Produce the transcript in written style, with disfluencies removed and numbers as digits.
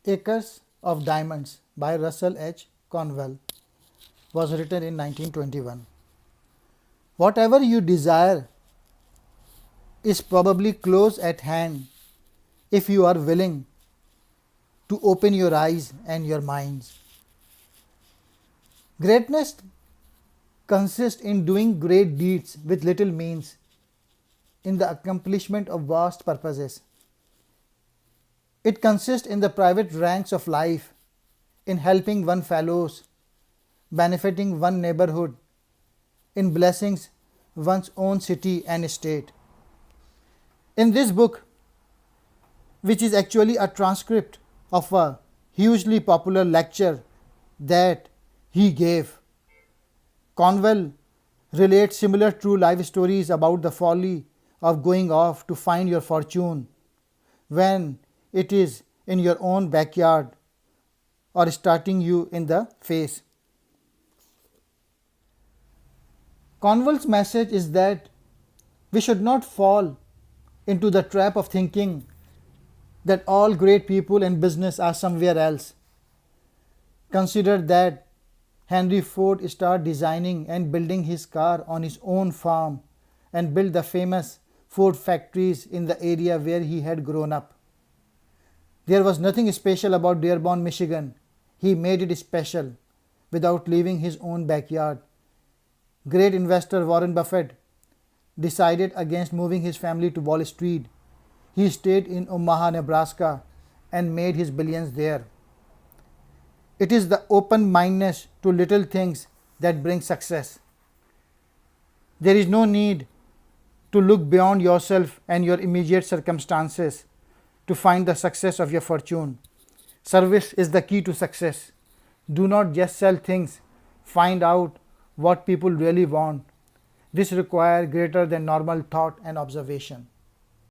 Acres of Diamonds by Russell H. Conwell was written in 1921. Whatever you desire is probably close at hand if you are willing to open your eyes and your minds. Greatness consists in doing great deeds with little means in the accomplishment of vast purposes. It consists in the private ranks of life, in helping one fellows, benefiting one neighborhood, in blessings one's own city and state. In this book, which is actually a transcript of a hugely popular lecture that he gave, Conwell relates similar true life stories about the folly of going off to find your fortune when it is in your own backyard or starting you in the face. Conwell's message is that we should not fall into the trap of thinking that all great people in business are somewhere else. Consider that Henry Ford started designing and building his car on his own farm and built the famous Ford factories in the area where he had grown up. There was nothing special about Dearborn, Michigan. He made it special without leaving his own backyard. Great investor Warren Buffett decided against moving his family to Wall Street. He stayed in Omaha, Nebraska and made his billions there. It is the open-mindedness to little things that brings success. There is no need to look beyond yourself and your immediate circumstances to find the success of your fortune. Service is the key to success. Do not just sell things. Find out what people really want. This requires greater than normal thought and observation.